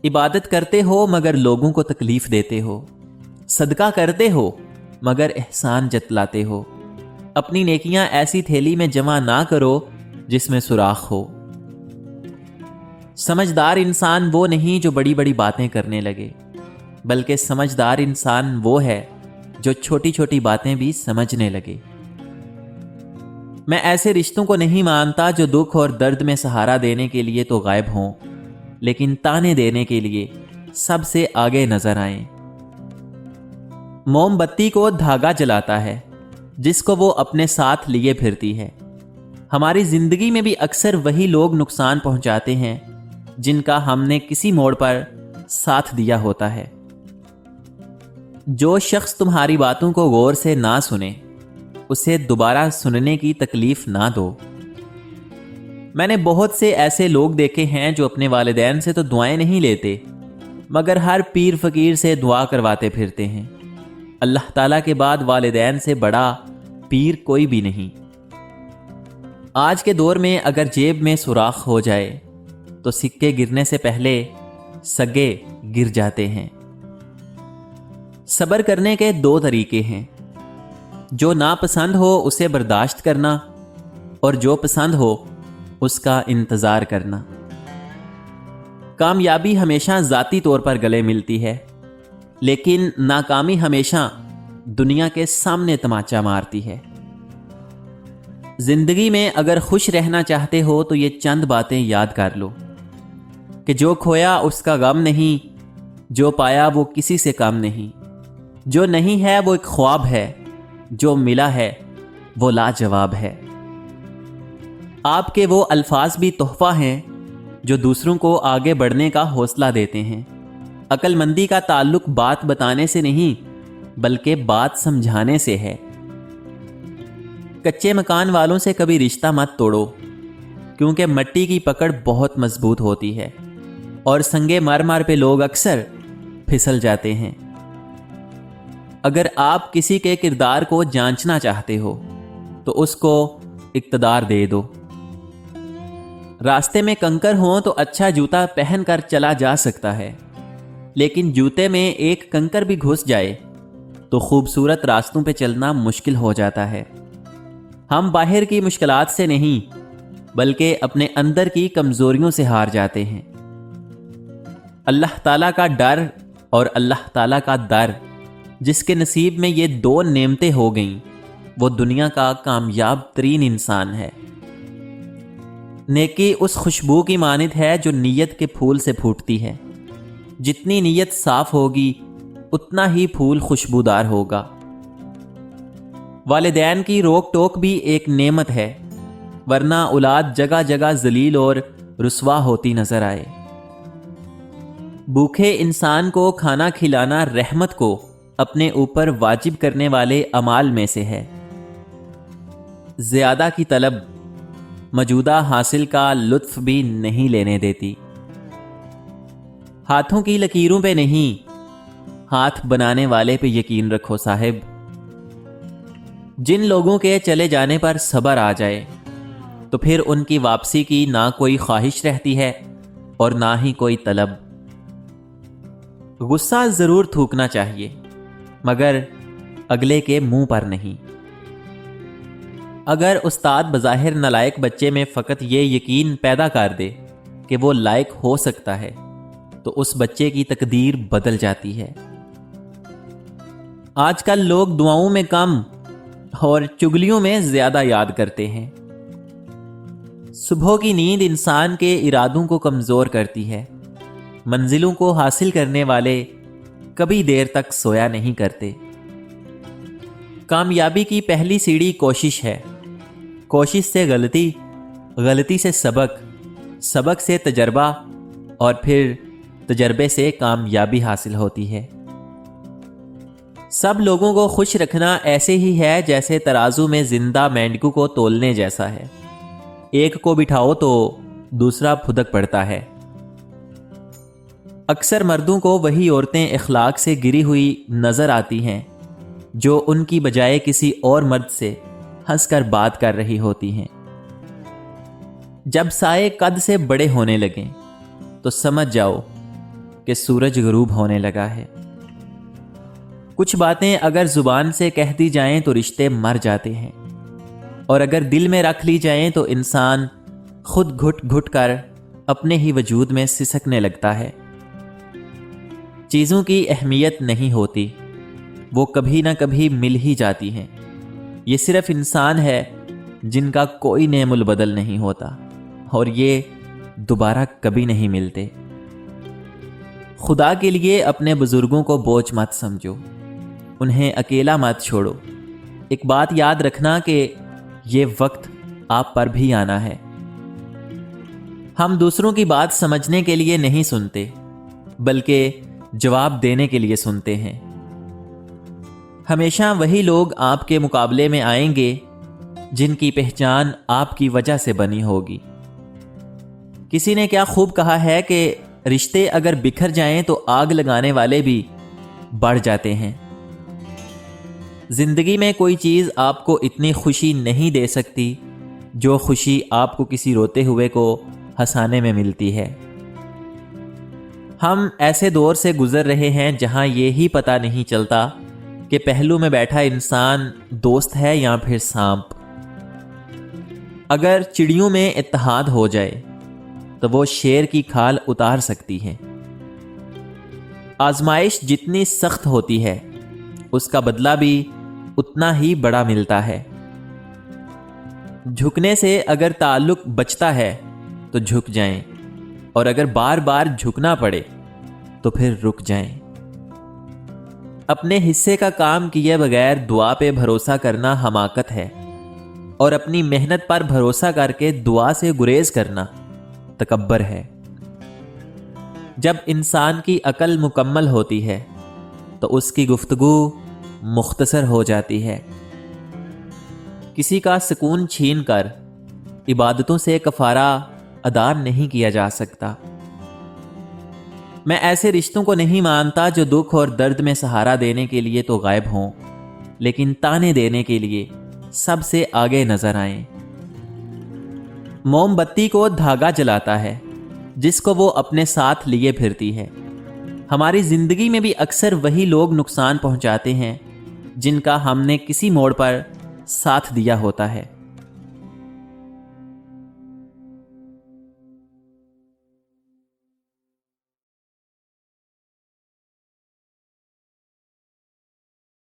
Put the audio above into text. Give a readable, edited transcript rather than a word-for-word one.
عبادت کرتے ہو مگر لوگوں کو تکلیف دیتے ہو، صدقہ کرتے ہو مگر احسان جتلاتے ہو، اپنی نیکیاں ایسی تھیلی میں جمع نہ کرو جس میں سوراخ ہو۔ سمجھدار انسان وہ نہیں جو بڑی بڑی باتیں کرنے لگے، بلکہ سمجھدار انسان وہ ہے جو چھوٹی چھوٹی باتیں بھی سمجھنے لگے۔ میں ایسے رشتوں کو نہیں مانتا جو دکھ اور درد میں سہارا دینے کے لیے تو غائب ہوں، لیکن تانے دینے کے لیے سب سے آگے نظر آئیں۔ موم بتی کو دھاگا جلاتا ہے جس کو وہ اپنے ساتھ لیے پھرتی ہے۔ ہماری زندگی میں بھی اکثر وہی لوگ نقصان پہنچاتے ہیں جن کا ہم نے کسی موڑ پر ساتھ دیا ہوتا ہے۔ جو شخص تمہاری باتوں کو غور سے نہ سنے، اسے دوبارہ سننے کی تکلیف نہ دو۔ میں نے بہت سے ایسے لوگ دیکھے ہیں جو اپنے والدین سے تو دعائیں نہیں لیتے، مگر ہر پیر فقیر سے دعا کرواتے پھرتے ہیں۔ اللہ تعالیٰ کے بعد والدین سے بڑا پیر کوئی بھی نہیں۔ آج کے دور میں اگر جیب میں سوراخ ہو جائے تو سکے گرنے سے پہلے سگے گر جاتے ہیں۔ صبر کرنے کے دو طریقے ہیں، جو ناپسند ہو اسے برداشت کرنا، اور جو پسند ہو اس کا انتظار کرنا۔ کامیابی ہمیشہ ذاتی طور پر گلے ملتی ہے، لیکن ناکامی ہمیشہ دنیا کے سامنے تماچا مارتی ہے۔ زندگی میں اگر خوش رہنا چاہتے ہو تو یہ چند باتیں یاد کر لو کہ جو کھویا اس کا غم نہیں، جو پایا وہ کسی سے کم نہیں، جو نہیں ہے وہ ایک خواب ہے، جو ملا ہے وہ لاجواب ہے۔ آپ کے وہ الفاظ بھی تحفہ ہیں جو دوسروں کو آگے بڑھنے کا حوصلہ دیتے ہیں۔ عقل مندی کا تعلق بات بتانے سے نہیں بلکہ بات سمجھانے سے ہے۔ کچے مکان والوں سے کبھی رشتہ مت توڑو، کیونکہ مٹی کی پکڑ بہت مضبوط ہوتی ہے اور سنگے مرمر پہ لوگ اکثر پھسل جاتے ہیں۔ اگر آپ کسی کے کردار کو جانچنا چاہتے ہو تو اس کو اقتدار دے دو۔ راستے میں کنکر ہوں تو اچھا جوتا پہن کر چلا جا سکتا ہے، لیکن جوتے میں ایک کنکر بھی گھس جائے تو خوبصورت راستوں پہ چلنا مشکل ہو جاتا ہے۔ ہم باہر کی مشکلات سے نہیں بلکہ اپنے اندر کی کمزوریوں سے ہار جاتے ہیں۔ اللہ تعالیٰ کا ڈر اور اللہ تعالیٰ کا در، جس کے نصیب میں یہ دو نعمتیں ہو گئیں، وہ دنیا کا کامیاب ترین انسان ہے۔ نیکی اس خوشبو کی مانند ہے جو نیت کے پھول سے پھوٹتی ہے۔ جتنی نیت صاف ہوگی اتنا ہی پھول خوشبودار ہوگا۔ والدین کی روک ٹوک بھی ایک نعمت ہے، ورنہ اولاد جگہ جگہ ذلیل اور رسوا ہوتی نظر آئے۔ بھوکے انسان کو کھانا کھلانا رحمت کو اپنے اوپر واجب کرنے والے اعمال میں سے ہے۔ زیادہ کی طلب موجودہ حاصل کا لطف بھی نہیں لینے دیتی۔ ہاتھوں کی لکیروں پہ نہیں، ہاتھ بنانے والے پہ یقین رکھو صاحب۔ جن لوگوں کے چلے جانے پر صبر آ جائے تو پھر ان کی واپسی کی نہ کوئی خواہش رہتی ہے اور نہ ہی کوئی طلب۔ غصہ ضرور تھوکنا چاہیے، مگر اگلے کے منہ پر نہیں۔ اگر استاد بظاہر نالائق بچے میں فقط یہ یقین پیدا کر دے کہ وہ لائق ہو سکتا ہے تو اس بچے کی تقدیر بدل جاتی ہے۔ آج کل لوگ دعاؤں میں کم اور چگلیوں میں زیادہ یاد کرتے ہیں۔ صبح کی نیند انسان کے ارادوں کو کمزور کرتی ہے۔ منزلوں کو حاصل کرنے والے کبھی دیر تک سویا نہیں کرتے۔ کامیابی کی پہلی سیڑھی کوشش ہے، کوشش سے غلطی، غلطی سے سبق، سبق سے تجربہ، اور پھر تجربے سے کامیابی حاصل ہوتی ہے۔ سب لوگوں کو خوش رکھنا ایسے ہی ہے جیسے ترازو میں زندہ مینڈکوں کو تولنے جیسا ہے۔ ایک کو بٹھاؤ تو دوسرا پھدک پڑتا ہے۔ اکثر مردوں کو وہی عورتیں اخلاق سے گری ہوئی نظر آتی ہیں جو ان کی بجائے کسی اور مرد سے ہنس کر بات کر رہی ہوتی ہیں۔ جب سائے قد سے بڑے ہونے لگیں تو سمجھ جاؤ کہ سورج غروب ہونے لگا ہے۔ کچھ باتیں اگر زبان سے کہہ دی جائیں تو رشتے مر جاتے ہیں، اور اگر دل میں رکھ لی جائیں تو انسان خود گھٹ گھٹ کر اپنے ہی وجود میں سسکنے لگتا ہے۔ چیزوں کی اہمیت نہیں ہوتی، وہ کبھی نہ کبھی مل ہی جاتی ہیں۔ یہ صرف انسان ہے جن کا کوئی نعم البدل نہیں ہوتا، اور یہ دوبارہ کبھی نہیں ملتے۔ خدا کے لیے اپنے بزرگوں کو بوجھ مت سمجھو، انہیں اکیلا مت چھوڑو۔ ایک بات یاد رکھنا کہ یہ وقت آپ پر بھی آنا ہے۔ ہم دوسروں کی بات سمجھنے کے لیے نہیں سنتے، بلکہ جواب دینے کے لیے سنتے ہیں۔ ہمیشہ وہی لوگ آپ کے مقابلے میں آئیں گے جن کی پہچان آپ کی وجہ سے بنی ہوگی۔ کسی نے کیا خوب کہا ہے کہ رشتے اگر بکھر جائیں تو آگ لگانے والے بھی بڑھ جاتے ہیں۔ زندگی میں کوئی چیز آپ کو اتنی خوشی نہیں دے سکتی جو خوشی آپ کو کسی روتے ہوئے کو ہنسانے میں ملتی ہے۔ ہم ایسے دور سے گزر رہے ہیں جہاں یہ ہی پتہ نہیں چلتا کہ پہلو میں بیٹھا انسان دوست ہے یا پھر سانپ۔ اگر چڑیوں میں اتحاد ہو جائے تو وہ شیر کی کھال اتار سکتی ہے۔ آزمائش جتنی سخت ہوتی ہے اس کا بدلہ بھی اتنا ہی بڑا ملتا ہے۔ جھکنے سے اگر تعلق بچتا ہے تو جھک جائیں، اور اگر بار بار جھکنا پڑے تو پھر رک جائیں۔ اپنے حصے کا کام کیے بغیر دعا پہ بھروسہ کرنا حماقت ہے، اور اپنی محنت پر بھروسہ کر کے دعا سے گریز کرنا تکبر ہے۔ جب انسان کی عقل مکمل ہوتی ہے تو اس کی گفتگو مختصر ہو جاتی ہے۔ کسی کا سکون چھین کر عبادتوں سے کفارہ ادا نہیں کیا جا سکتا۔ میں ایسے رشتوں کو نہیں مانتا جو دکھ اور درد میں سہارا دینے کے لیے تو غائب ہوں، لیکن تانے دینے کے لیے سب سے آگے نظر آئیں۔ موم بتی کو دھاگا جلاتا ہے جس کو وہ اپنے ساتھ لیے پھرتی ہے۔ ہماری زندگی میں بھی اکثر وہی لوگ نقصان پہنچاتے ہیں جن کا ہم نے کسی موڑ پر ساتھ دیا ہوتا ہے۔